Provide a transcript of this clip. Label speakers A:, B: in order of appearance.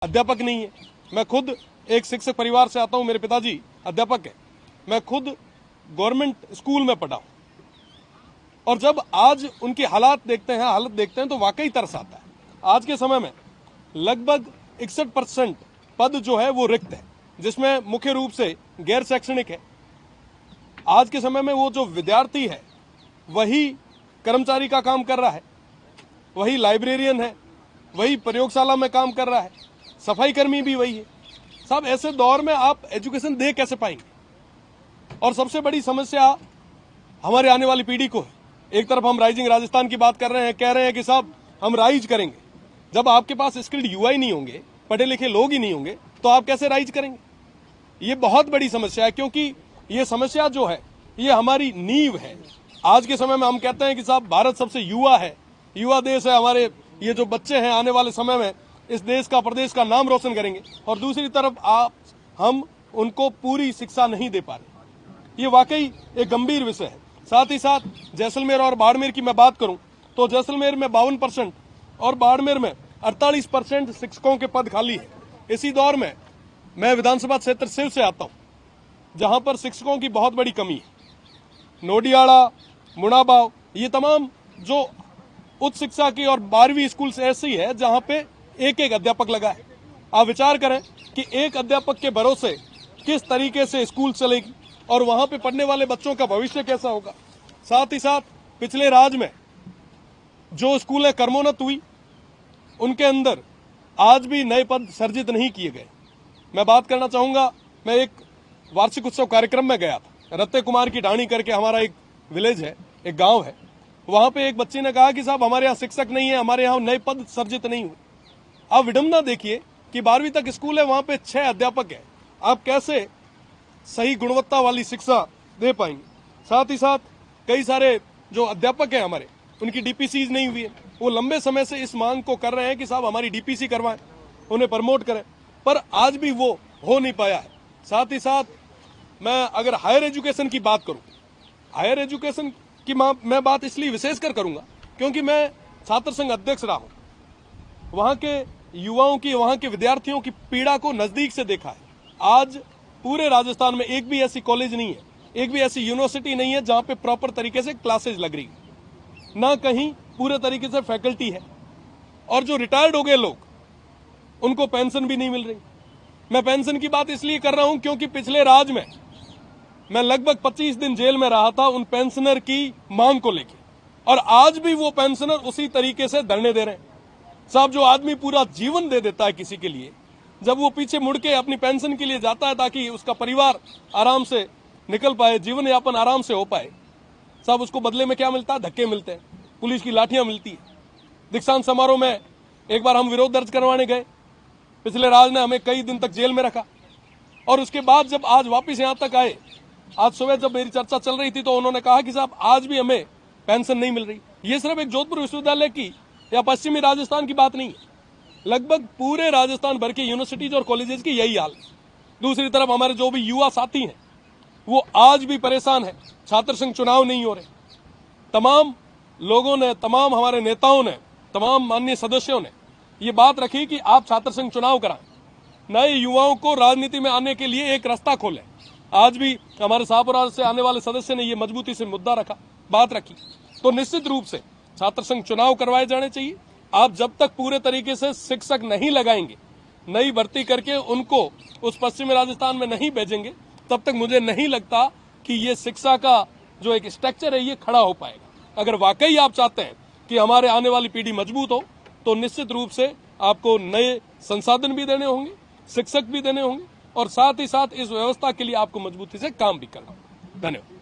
A: अध्यापक नहीं है। मैं खुद एक शिक्षक परिवार से आता हूं, मेरे पिताजी अध्यापक है। मैं खुद गवर्नमेंट स्कूल में पढ़ा हूं और जब आज उनकी हालत देखते हैं तो वाकई तरस आता है। आज के समय में लगभग 61% पद जो है वो रिक्त है, जिसमें मुख्य रूप से गैर शैक्षणिक है। आज के समय में वो जो विद्यार्थी है वही कर्मचारी का काम कर रहा है, वही लाइब्रेरियन है, वही प्रयोगशाला में काम कर रहा है, सफाई कर्मी भी वही है। साहब, ऐसे दौर में आप एजुकेशन दे कैसे पाएंगे? और सबसे बड़ी समस्या हमारे आने वाली पीढ़ी को है। एक तरफ हम राइजिंग राजस्थान की बात कर रहे हैं, कह रहे हैं कि साहब हम राइज करेंगे। जब आपके पास स्किल्ड युवा ही नहीं होंगे, पढ़े लिखे लोग ही नहीं होंगे, तो आप कैसे राइज करेंगे? ये बहुत बड़ी समस्या है, क्योंकि ये समस्या जो है ये हमारी नींव है। आज के समय में हम कहते हैं कि साहब भारत सबसे युवा है, युवा देश है। हमारे ये जो बच्चे हैं आने वाले समय में इस देश का, प्रदेश का नाम रोशन करेंगे, और दूसरी तरफ हम उनको पूरी शिक्षा नहीं दे पा रहे। ये वाकई एक गंभीर विषय है। साथ ही साथ जैसलमेर और बाड़मेर की मैं बात करूं तो जैसलमेर में 52% और बाड़मेर में 48% शिक्षकों के पद खाली है। इसी दौर में मैं विधानसभा क्षेत्र सिल से आता हूं, जहां पर शिक्षकों की बहुत बड़ी कमी है। नोडियाड़ा, मुनाबाव, ये तमाम जो उच्च शिक्षा की और 12वीं स्कूल से ऐसी है जहां पे एक एक अध्यापक लगा है। आप विचार करें कि एक अध्यापक के भरोसे किस तरीके से स्कूल चलेगी और वहां पे पढ़ने वाले बच्चों का भविष्य कैसा होगा। साथ ही साथ पिछले राज में जो स्कूलें कर्मोन्नत हुई उनके अंदर आज भी नए पद सर्जित नहीं किए गए। मैं बात करना चाहूंगा, मैं एक वार्षिक उत्सव कार्यक्रम में गया था। रत्ते कुमार की ढाणी करके हमारा एक विलेज है, एक गांव है। वहां पे एक बच्चे ने कहा कि साहब हमारे यहाँ शिक्षक नहीं है, हमारे यहाँ नए पद सर्जित नहीं हुए। आप विडंबना देखिए कि 12वीं तक स्कूल है, वहां पे 6 अध्यापक है। आप कैसे सही गुणवत्ता वाली शिक्षा दे पाएंगे? साथ ही साथ कई सारे जो अध्यापक हैं हमारे, उनकी डीपीसी नहीं हुई है। वो लंबे समय से इस मांग को कर रहे हैं कि साहब हमारी डीपीसी करवाएं, उन्हें प्रमोट करें, पर आज भी वो हो नहीं पाया है। साथ ही साथ मैं अगर हायर एजुकेशन की बात करूं, हायर एजुकेशन की मैं बात इसलिए विशेषकर करूंगा क्योंकि मैं छात्र संघ अध्यक्ष रहा हूं। वहां के युवाओं की, वहां के विद्यार्थियों की पीड़ा को नजदीक से देखा है। आज पूरे राजस्थान में एक भी ऐसी कॉलेज नहीं है, एक भी ऐसी यूनिवर्सिटी नहीं है जहां पे प्रॉपर तरीके से क्लासेज लग रही है, ना कहीं पूरे तरीके से फैकल्टी है। और जो रिटायर्ड हो गए लोग, उनको पेंशन भी नहीं मिल रही। मैं पेंशन की बात इसलिए कर रहा हूं क्योंकि पिछले राज में मैं लगभग 25 दिन जेल में रहा था उन पेंशनर की मांग को लेकर, और आज भी वो पेंशनर उसी तरीके से धरने दे रहे हैं। साहब, जो आदमी पूरा जीवन दे देता है किसी के लिए, जब वो पीछे मुड़ के अपनी पेंशन के लिए जाता है ताकि उसका परिवार आराम से निकल पाए, जीवन यापन आराम से हो पाए, साहब उसको बदले में क्या मिलता है? धक्के मिलते हैं, पुलिस की लाठियां मिलती है। दीक्षांत समारोह में एक बार हम विरोध दर्ज करवाने गए, पिछले राज ने हमें कई दिन तक जेल में रखा, और उसके बाद जब आज वापिस यहां तक आए, आज सुबह जब मेरी चर्चा चल रही थी तो उन्होंने कहा कि साहब आज भी हमें पेंशन नहीं मिल रही। ये सिर्फ एक जोधपुर विश्वविद्यालय की या पश्चिमी राजस्थान की बात नहीं है, लगभग पूरे राजस्थान भर के यूनिवर्सिटीज और कॉलेजेस की यही हाल है। दूसरी तरफ हमारे जो भी युवा साथी हैं वो आज भी परेशान है। छात्र संघ चुनाव नहीं हो रहे। तमाम लोगों ने, तमाम हमारे नेताओं ने, तमाम माननीय सदस्यों ने ये बात रखी कि आप छात्र संघ चुनाव कराएं, नए युवाओं को राजनीति में आने के लिए एक रास्ता खोलें। आज भी हमारे शाहपुरा से आने वाले सदस्य ने ये मजबूती से मुद्दा रखा, बात रखी। तो निश्चित रूप से छात्र संघ चुनाव करवाए जाने चाहिए। आप जब तक पूरे तरीके से शिक्षक नहीं लगाएंगे, नई भर्ती करके उनको उस पश्चिमी राजस्थान में नहीं भेजेंगे, तब तक मुझे नहीं लगता कि ये शिक्षा का जो एक स्ट्रक्चर है ये खड़ा हो पाएगा। अगर वाकई आप चाहते हैं कि हमारे आने वाली पीढ़ी मजबूत हो, तो निश्चित रूप से आपको नए संसाधन भी देने होंगे, शिक्षक भी देने होंगे, और साथ ही साथ इस व्यवस्था के लिए आपको मजबूती से काम भी करना होगा। धन्यवाद।